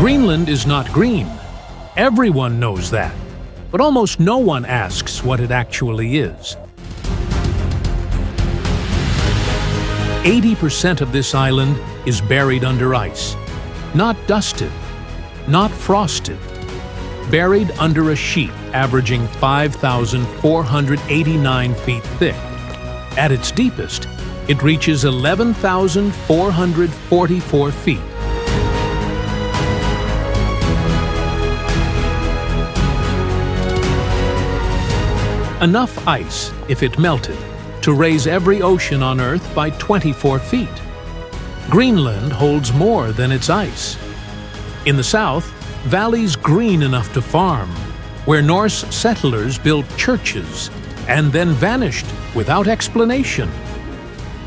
Greenland is not green. Everyone knows that, but almost no one asks what it actually is. 80% of this island is buried under ice, not dusted, not frosted, buried under a sheet averaging 5,489 feet thick. At its deepest, it reaches 11,444 feet. Enough ice, if it melted, to raise every ocean on Earth by 24 feet. Greenland holds more than its ice. In the south, valleys green enough to farm, where Norse settlers built churches and then vanished without explanation.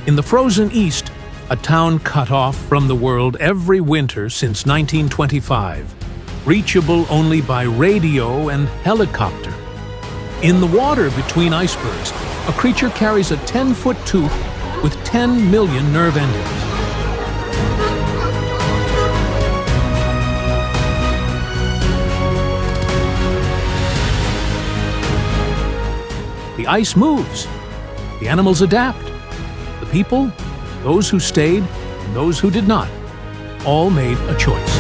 In the frozen east, a town cut off from the world every winter since 1925, reachable only by radio and helicopter. In the water between icebergs, a creature carries a 10-foot tooth with 10 million nerve endings. The ice moves. The animals adapt. The people, those who stayed and those who did not, all made a choice.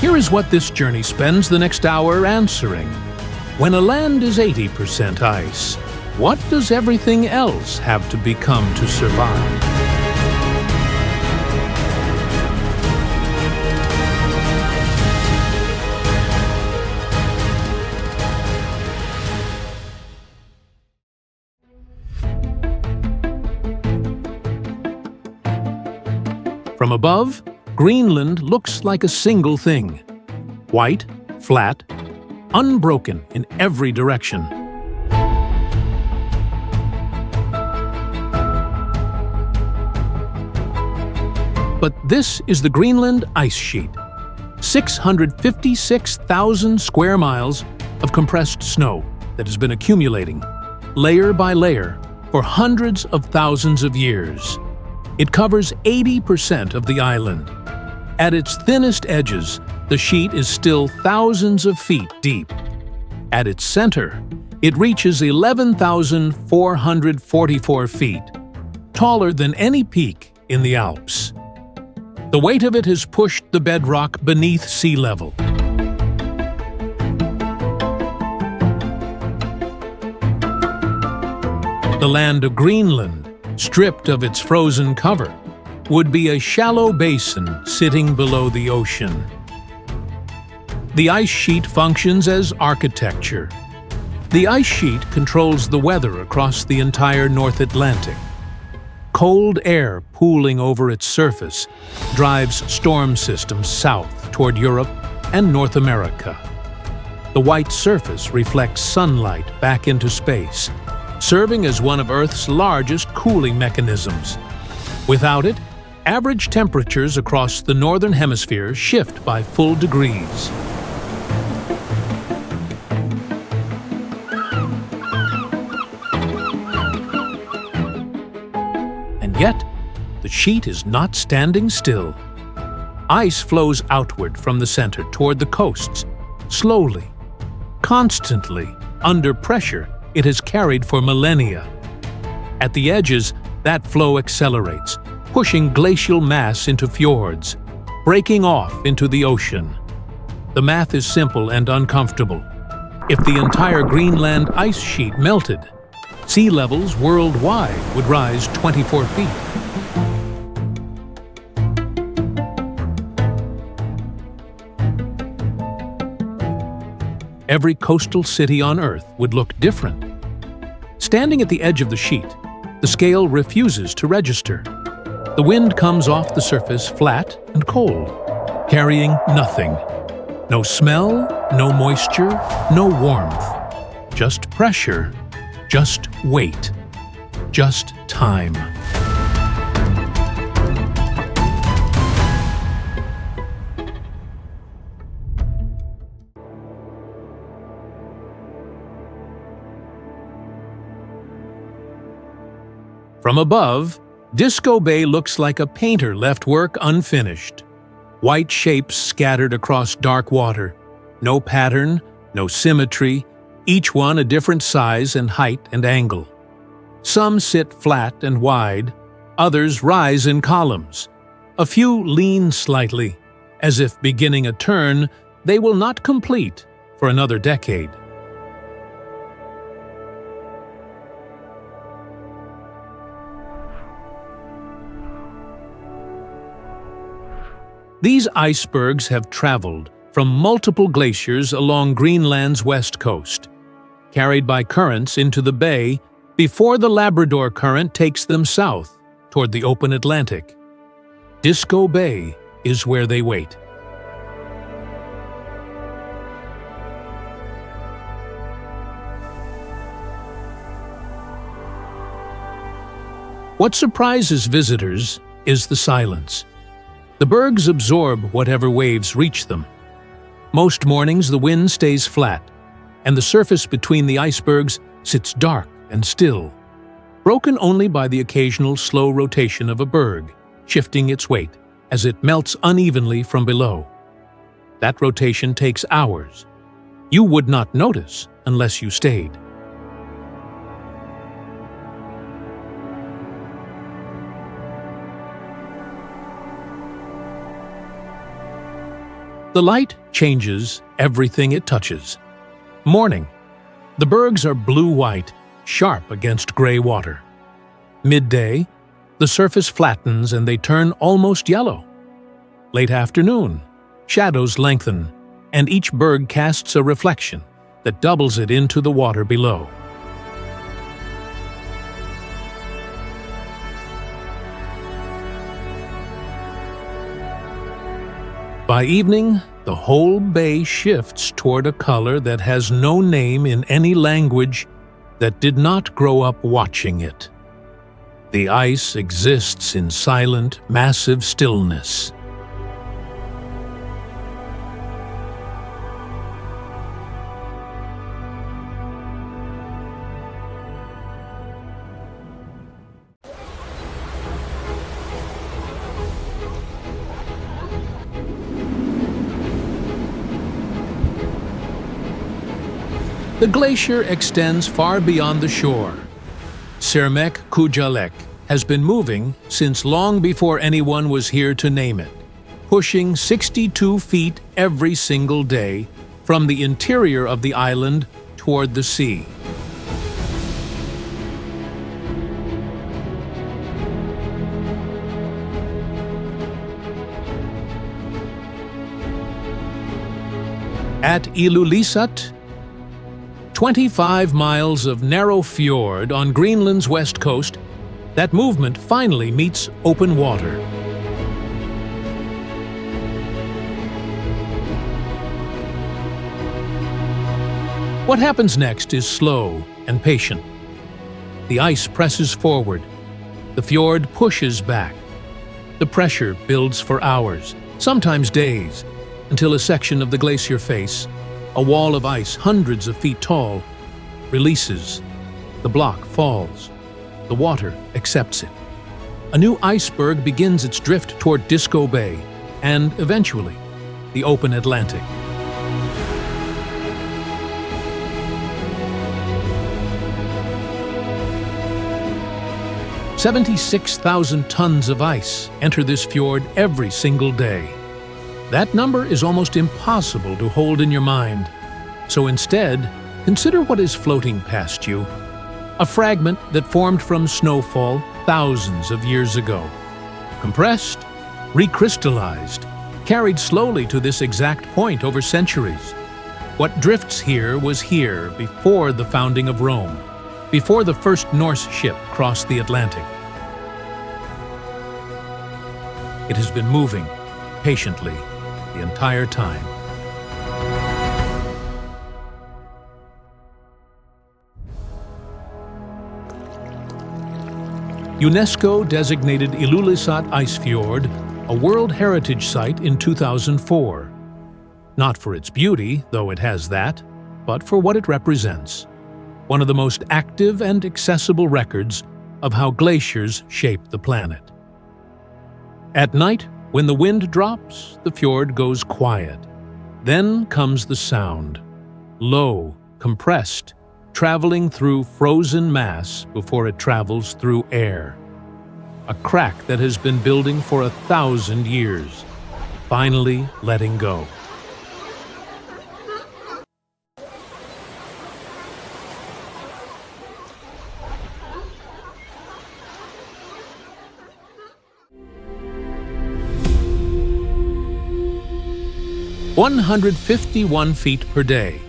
Here is what this journey spends the next hour answering. When a land is 80% ice, what does everything else have to become to survive? From above, Greenland looks like a single thing. White, flat, unbroken in every direction. But this is the Greenland ice sheet. 656,000 square miles of compressed snow that has been accumulating, layer by layer, for hundreds of thousands of years. It covers 80% of the island. At its thinnest edges, the sheet is still thousands of feet deep. At its center, it reaches 11,444 feet, taller than any peak in the Alps. The weight of it has pushed the bedrock beneath sea level. The land of Greenland, stripped of its frozen cover, would be a shallow basin sitting below the ocean. The ice sheet functions as architecture. The ice sheet controls the weather across the entire North Atlantic. Cold air pooling over its surface drives storm systems south toward Europe and North America. The white surface reflects sunlight back into space, serving as one of Earth's largest cooling mechanisms. Without it, average temperatures across the northern hemisphere shift by full degrees. And yet, the sheet is not standing still. Ice flows outward from the center toward the coasts, slowly, constantly, under pressure it has carried for millennia. At the edges, that flow accelerates, pushing glacial mass into fjords, breaking off into the ocean. The math is simple and uncomfortable. If the entire Greenland ice sheet melted, sea levels worldwide would rise 24 feet. Every coastal city on Earth would look different. Standing at the edge of the sheet, the scale refuses to register. The wind comes off the surface flat and cold, carrying nothing. No smell, no moisture, no warmth. Just pressure, just weight, just time. From above, Disco Bay looks like a painter left work unfinished. White shapes scattered across dark water. No pattern, no symmetry, each one a different size and height and angle. Some sit flat and wide, others rise in columns. A few lean slightly, as if beginning a turn they will not complete for another decade. These icebergs have traveled from multiple glaciers along Greenland's west coast, carried by currents into the bay before the Labrador Current takes them south toward the open Atlantic. Disco Bay is where they wait. What surprises visitors is the silence. The bergs absorb whatever waves reach them. Most mornings the wind stays flat, and the surface between the icebergs sits dark and still, broken only by the occasional slow rotation of a berg, shifting its weight as it melts unevenly from below. That rotation takes hours. You would not notice unless you stayed. The light changes everything it touches. Morning. The bergs are blue-white, sharp against gray water. Midday. The surface flattens and they turn almost yellow. Late afternoon. Shadows lengthen, and each berg casts a reflection that doubles it into the water below. By evening, the whole bay shifts toward a color that has no name in any language that did not grow up watching it. The ice exists in silent, massive stillness. The glacier extends far beyond the shore. Sirmek Kujalek has been moving since long before anyone was here to name it, pushing 62 feet every single day from the interior of the island toward the sea. At Ilulissat, 25 miles of narrow fjord on Greenland's west coast, that movement finally meets open water. What happens next is slow and patient. The ice presses forward. The fjord pushes back. The pressure builds for hours, sometimes days, until a section of the glacier face, a wall of ice hundreds of feet tall, releases. The block falls. The water accepts it. A new iceberg begins its drift toward Disco Bay, and eventually, the open Atlantic. "76,000 tons of ice enter this fjord every single day. That number is almost impossible to hold in your mind. So instead, consider what is floating past you. A fragment that formed from snowfall thousands of years ago. Compressed, recrystallized, carried slowly to this exact point over centuries. What drifts here was here before the founding of Rome, before the first Norse ship crossed the Atlantic. It has been moving, patiently, the entire time. UNESCO designated Ilulissat Ice Fjord a World Heritage Site in 2004. Not for its beauty, though it has that, but for what it represents. One of the most active and accessible records of how glaciers shape the planet. At night, when the wind drops, the fjord goes quiet. Then comes the sound, low, compressed, traveling through frozen mass before it travels through air. A crack that has been building for 1,000 years, finally letting go. "151 feet per day.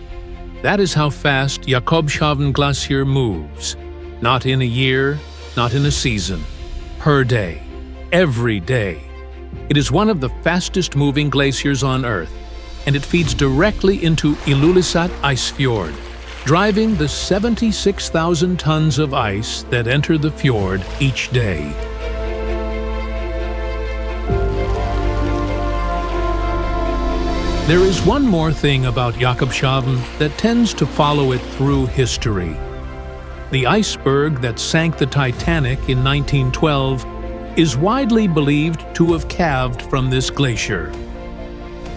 That is how fast Jakobshavn Glacier moves. Not in a year, not in a season. Per day. Every day. It is one of the fastest moving glaciers on Earth, and it feeds directly into Ilulissat Ice Fjord, driving the 76,000 tons of ice that enter the fjord each day. There is one more thing about Jakobshavn that tends to follow it through history. The iceberg that sank the Titanic in 1912 is widely believed to have calved from this glacier.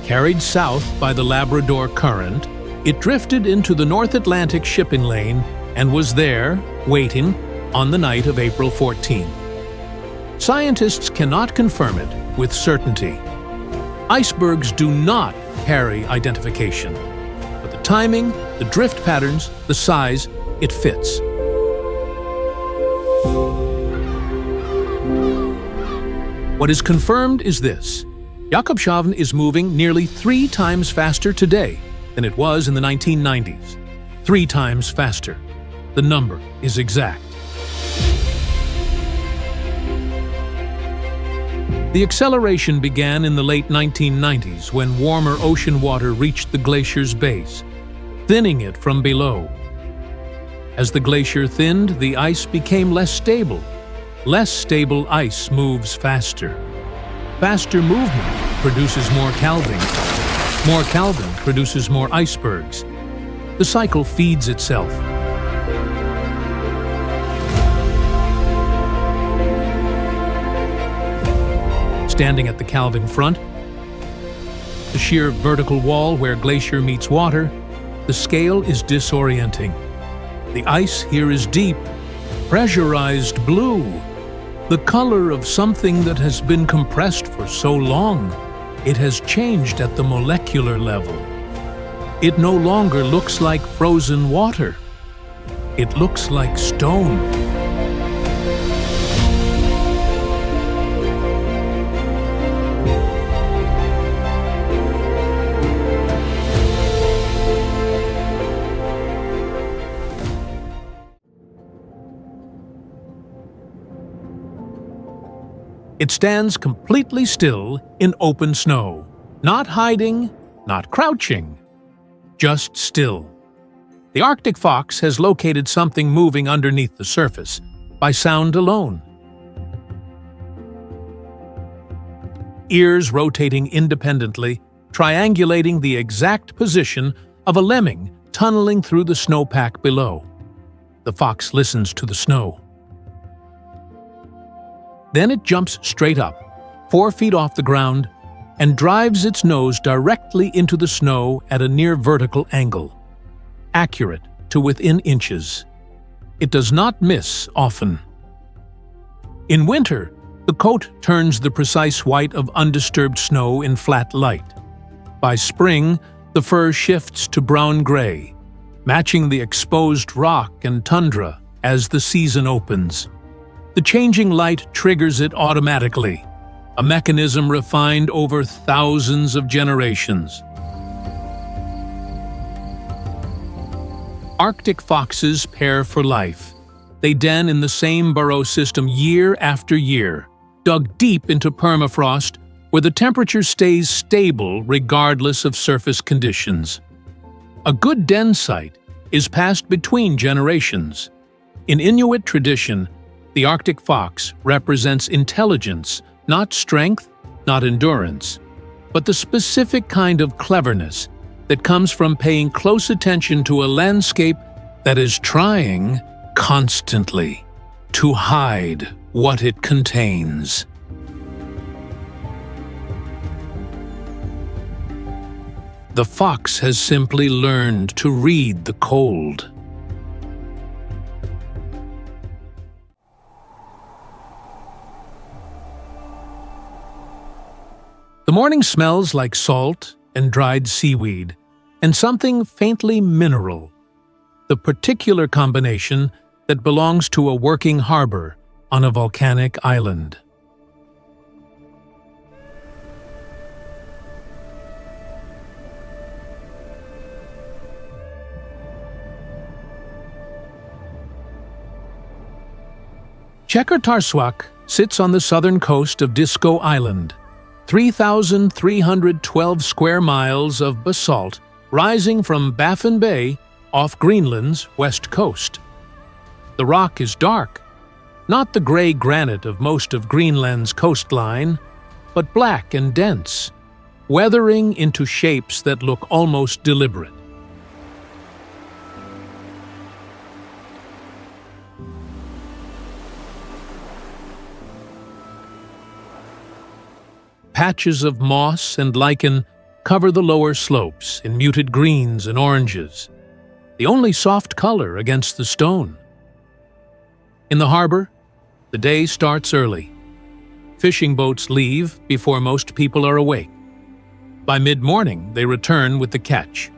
Carried south by the Labrador Current, it drifted into the North Atlantic shipping lane and was there, waiting, on the night of April 14th. Scientists cannot confirm it with certainty. Icebergs do not carry identification, but the timing, the drift patterns, the size, it fits. What is confirmed is this: Jakobshavn is moving nearly 3 times faster today than it was in the 1990s. 3 times faster. The number is exact. The acceleration began in the late 1990s when warmer ocean water reached the glacier's base, thinning it from below. As the glacier thinned, the ice became less stable. Less stable ice moves faster. Faster movement produces more calving. More calving produces more icebergs. The cycle feeds itself. Standing at the calving front, the sheer vertical wall where glacier meets water, the scale is disorienting. The ice here is deep, pressurized blue, the color of something that has been compressed for so long. It has changed at the molecular level. It no longer looks like frozen water. It looks like stone. It stands completely still in open snow, not hiding, not crouching, just still. The Arctic fox has located something moving underneath the surface by sound alone. Ears rotating independently, triangulating the exact position of a lemming tunneling through the snowpack below. The fox listens to the snow. Then it jumps straight up, 4 feet off the ground, and drives its nose directly into the snow at a near vertical angle, accurate to within inches. It does not miss often. In winter, the coat turns the precise white of undisturbed snow in flat light. By spring, the fur shifts to brown-gray, matching the exposed rock and tundra as the season opens. The changing light triggers it automatically, a mechanism refined over thousands of generations. Arctic foxes pair for life. They den in the same burrow system year after year, dug deep into permafrost where the temperature stays stable regardless of surface conditions. A good den site is passed between generations. In Inuit tradition, the Arctic fox represents intelligence, not strength, not endurance, but the specific kind of cleverness that comes from paying close attention to a landscape that is trying constantly. to hide what it contains. The fox has simply learned to read the cold. The morning smells like salt and dried seaweed, and something faintly mineral, the particular combination that belongs to a working harbor on a volcanic island. Çekertarswak sits on the southern coast of Disco Island, 3,312 square miles of basalt rising from Baffin Bay off Greenland's west coast. The rock is dark, not the gray granite of most of Greenland's coastline, but black and dense, weathering into shapes that look almost deliberate. Patches of moss and lichen cover the lower slopes in muted greens and oranges, the only soft color against the stone. In the harbor, the day starts early. Fishing boats leave before most people are awake. By mid-morning, they return with the catch.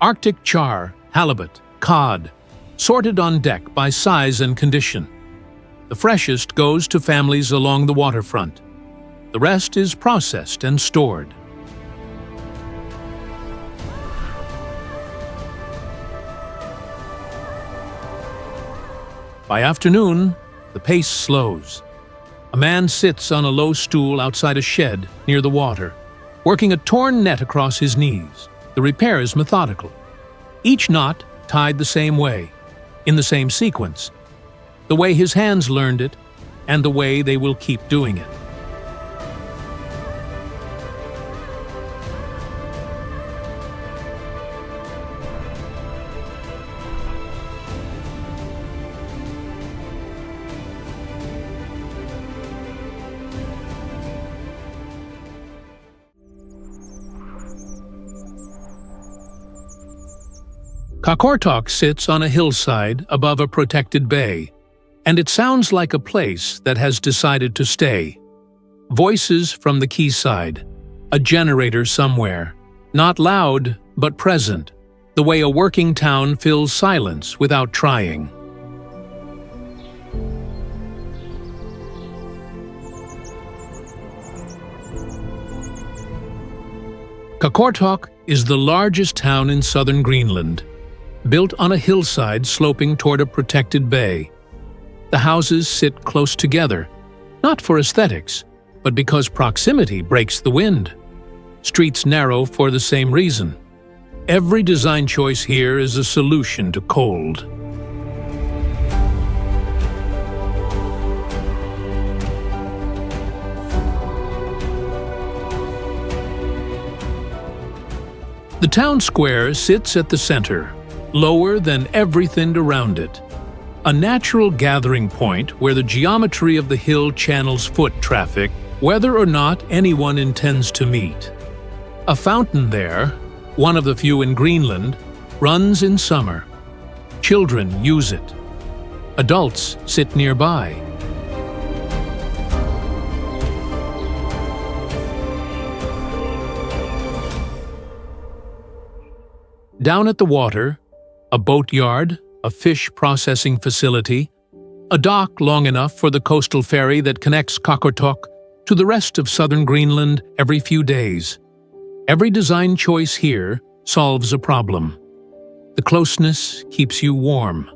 Arctic char, halibut, cod, sorted on deck by size and condition. The freshest goes to families along the waterfront. The rest is processed and stored. By afternoon, the pace slows. A man sits on a low stool outside a shed near the water, working a torn net across his knees. The repair is methodical. Each knot tied the same way, in the same sequence, the way his hands learned it, and the way they will keep doing it. Qaqortoq sits on a hillside above a protected bay, and it sounds like a place that has decided to stay. Voices from the quayside, a generator somewhere, not loud but present, the way a working town fills silence without trying. Qaqortoq is the largest town in southern Greenland, built on a hillside sloping toward a protected bay. The houses sit close together, not for aesthetics, but because proximity breaks the wind. Streets narrow for the same reason. Every design choice here is a solution to cold. The town square sits at the center, lower than everything around it. A natural gathering point where the geometry of the hill channels foot traffic, whether or not anyone intends to meet. A fountain there, one of the few in Greenland, runs in summer. Children use it. Adults sit nearby. Down at the water, a boatyard, a fish processing facility, a dock long enough for the coastal ferry that connects Qaqortoq to the rest of southern Greenland every few days. Every design choice here solves a problem. The closeness keeps you warm.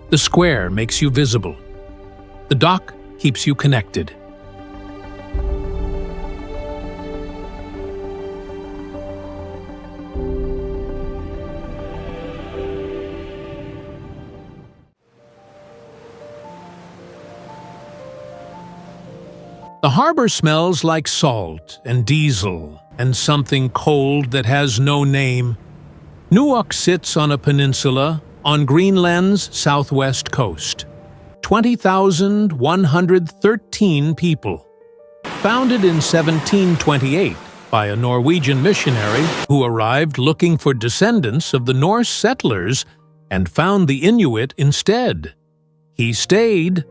The square makes you visible. The dock keeps you connected. The harbor smells like salt and diesel and something cold that has no name. Nuuk sits on a peninsula on Greenland's southwest coast, 20,113 people. Founded in 1728 by a Norwegian missionary who arrived looking for descendants of the Norse settlers and found the Inuit instead. He stayed.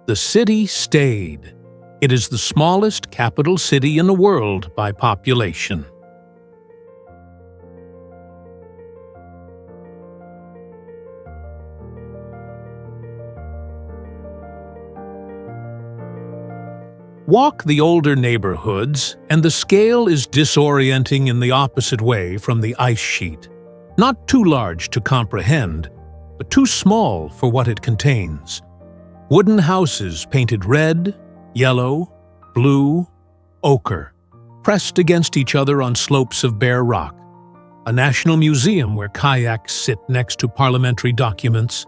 The city stayed. It is the smallest capital city in the world by population. Walk the older neighborhoods, and the scale is disorienting in the opposite way from the ice sheet. Not too large to comprehend, but too small for what it contains. Wooden houses painted red, yellow, blue, ochre, pressed against each other on slopes of bare rock. A national museum where kayaks sit next to parliamentary documents.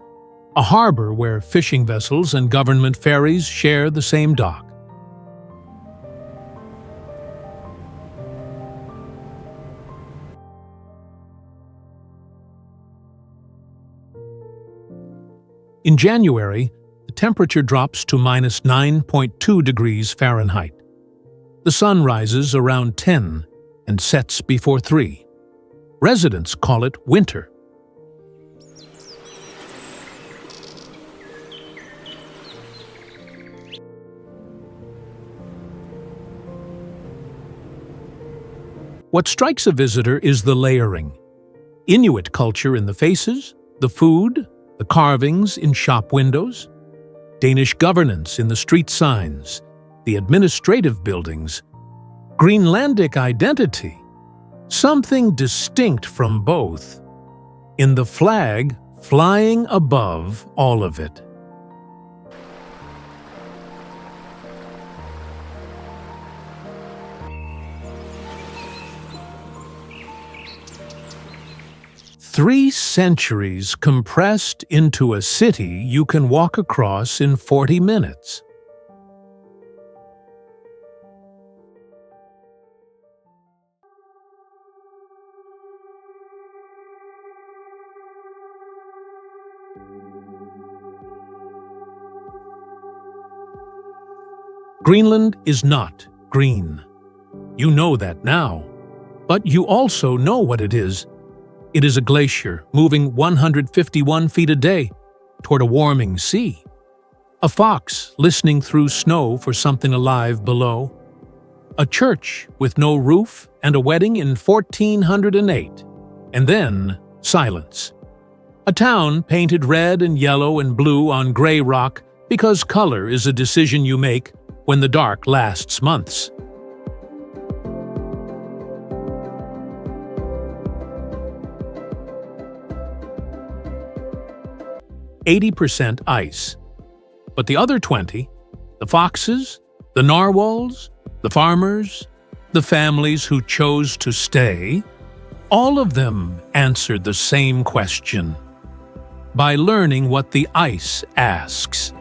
A harbor where fishing vessels and government ferries share the same dock. In January, the temperature drops to minus 9.2 degrees Fahrenheit. The sun rises around 10 and sets before 3. Residents call it winter. What strikes a visitor is the layering. Inuit culture in the faces, the food, the carvings in shop windows, Danish governance in the street signs, the administrative buildings, Greenlandic identity, something distinct from both, in the flag flying above all of it. Three centuries compressed into a city you can walk across in 40 minutes. Greenland is not green. You know that now, but you also know what it is. It is a glacier moving 151 feet a day toward a warming sea. A fox listening through snow for something alive below. A church with no roof and a wedding in 1408. And then silence. A town painted red and yellow and blue on gray rock because color is a decision you make when the dark lasts months. %80 ice. But the other 20, the foxes, the narwhals, the farmers, the families who chose to stay, all of them answered the same question by learning what the ice asks.